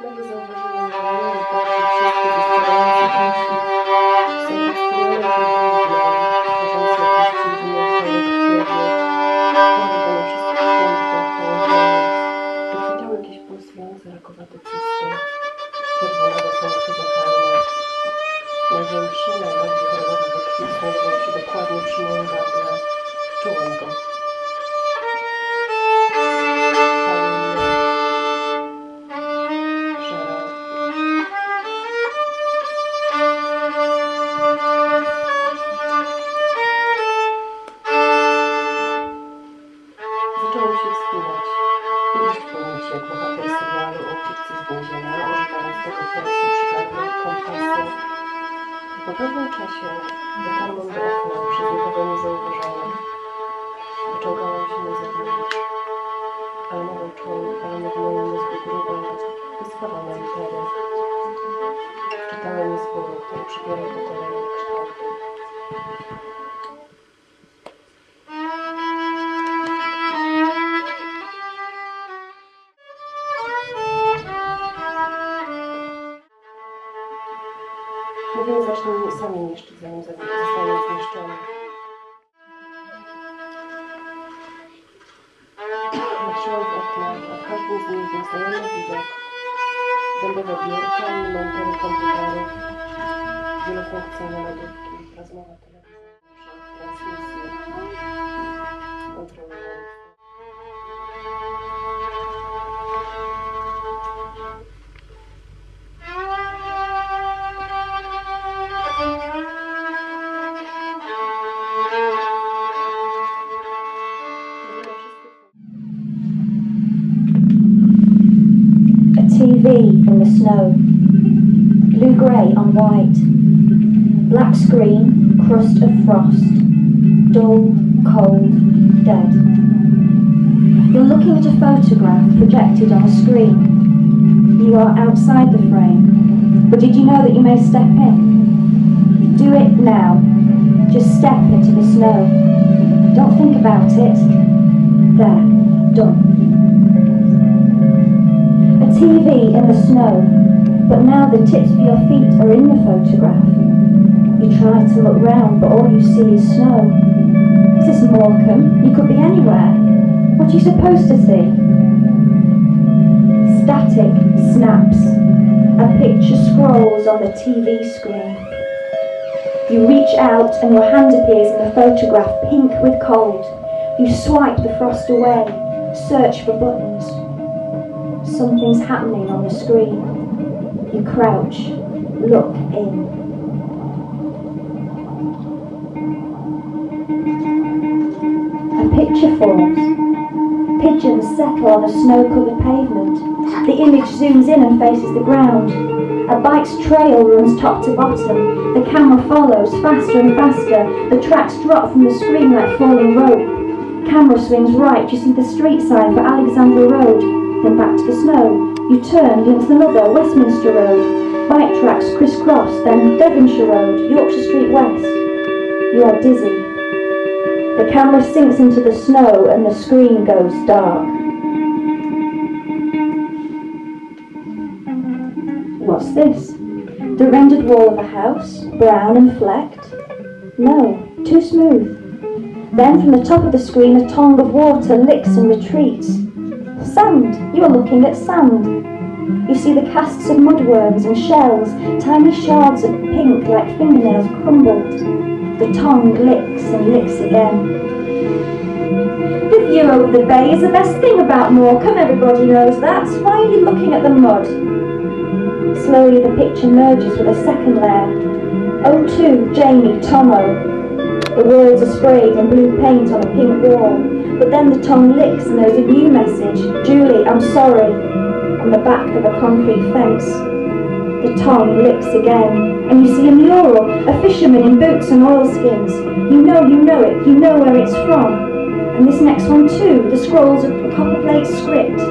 Nagle zauważyłem, że nie bardziej wszystkie wystające kości są rozpylone i wybrudnione, tworząc jakiś dziwny, kolekcjoner. Choroba na wszystkich piętach położonych. Wykwitały jakieś pulsujące rakowate cysty, czerwonawe punkty zapalne. Największy, najbardziej chorobowy wykwit znajdował się dokładnie przy moim gardle. Czułem go. Zacząłem się wspinać i iść po nici, jak bohater serialu o ucieczce z więzienia, używając tego efektu przygarnąć kompasy. Po pewnym czasie dotarłem do okna, przez nikogo niezauważone. Wyciągałem się na zewnątrz, ale nadal czułem upalone w moim mózgu grube, wystawane litery. Czytałem je z bólu, który przybierał po kolei kształty. Mówię, zaczną sami niszczyć, zanim zostaną zniszczone. Patrzyłem w okna, a w każdym z nich był znajomy widok. Dębowe biurka i monitory komputerów, wielofunkcyjne lodówki, plazmowa telewizja, transmisje, kontrolujące. TV in the snow, blue-grey on white, black screen, crust of frost, dull, cold, dead. You're looking at a photograph projected on a screen. You are outside the frame, but did you know that you may step in? Do it now. Just step into the snow. Don't think about it. There, done. A TV in the snow, but now the tips of your feet are in the photograph. You try to look round, but all you see is snow. Is this Morecambe? You could be anywhere. What are you supposed to see? Static snaps. A picture scrolls on the TV screen. You reach out and your hand appears in the photograph, pink with cold. You swipe the frost away, search for buttons. Something's happening on the screen. You crouch, look in. A picture forms. Pigeons settle on a snow-covered pavement. The image zooms in and faces the ground. A bike's trail runs top to bottom. The camera follows faster and faster. The tracks drop from the screen like falling rope. Camera swings right. You see the street sign for Alexandra Road. Then back to the snow. You turn, glimpse another, Westminster Road. Bike tracks crisscross, then Devonshire Road, Yorkshire Street West. You are dizzy. The camera sinks into the snow and the screen goes dark. What's this? The rendered wall of a house, brown and flecked? No, too smooth. Then from the top of the screen a tongue of water licks and retreats. Sand! You are looking at sand. You see the casts of mudworms and shells, tiny shards of pink like fingernails crumbled. The tongue licks and licks again. The view over the bay is the best thing about Morecambe, everybody knows that. Why are you looking at the mud? Slowly the picture merges with a second layer. O2, Jamie, Tomo. The words are sprayed in blue paint on a pink wall. But then the tongue licks and there's a new message. Julie, I'm sorry. On the back of a concrete fence. The tongue licks again. And you see a mural, a fisherman in boots and oilskins. You know it, you know where it's from. And this next one too, the scrolls of a copperplate script.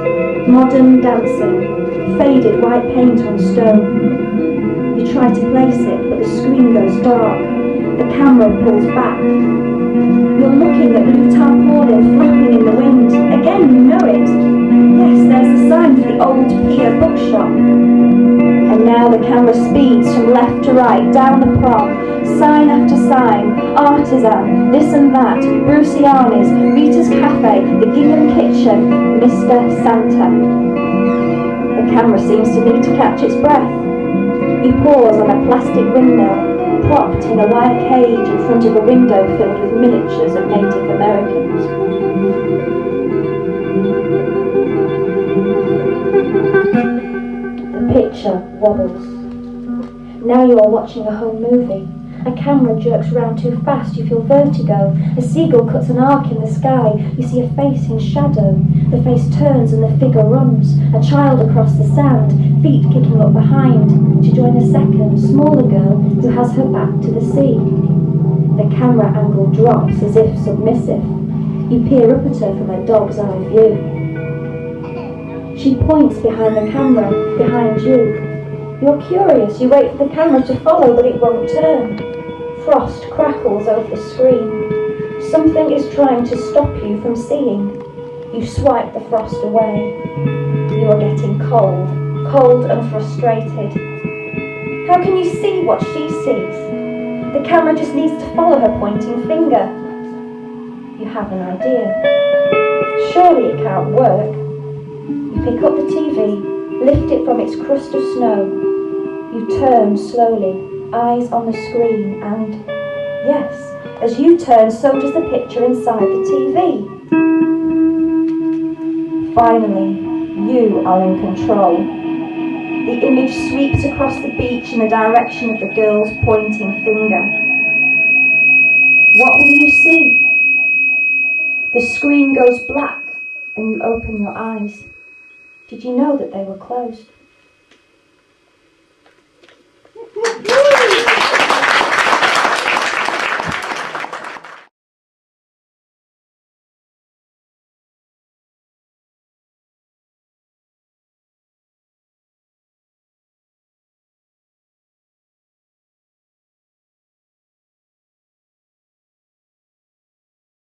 Modern dancing. Faded white paint on stone. You try to place it, but the screen goes dark. The camera pulls back. You're looking at blue tarpaulin flapping in the wind. Again, you know it. Yes, there's the sign for the old Pier bookshop. camera speeds from left to right, down the prom, sign after sign, artisan, this and that, Bruciani's, Rita's Cafe, the Gingham Kitchen, Mr. Santa. The camera seems to need to catch its breath. You pause on a plastic windmill, propped in a wire cage in front of a window filled with miniatures of Native Americans. The picture wobbles. Now you are watching a home movie. A camera jerks round too fast, you feel vertigo. A seagull cuts an arc in the sky, you see a face in shadow. The face turns and the figure runs, a child across the sand, feet kicking up behind, to join a second, smaller girl who has her back to the sea. The camera angle drops as if submissive. You peer up at her from a dog's eye view. She points behind the camera, behind you. You're curious, you wait for the camera to follow, but it won't turn. Frost crackles over the screen. Something is trying to stop you from seeing. You swipe the frost away. You are getting cold, cold and frustrated. How can you see what she sees? The camera just needs to follow her pointing finger. You have an idea. Surely it can't work. You pick up the TV, lift it from its crust of snow. You turn slowly, eyes on the screen, and yes, as you turn, so does the picture inside the TV. Finally, you are in control. The image sweeps across the beach in the direction of the girl's pointing finger. What will you see? The screen goes black and you open your eyes. Did you know that they were closed?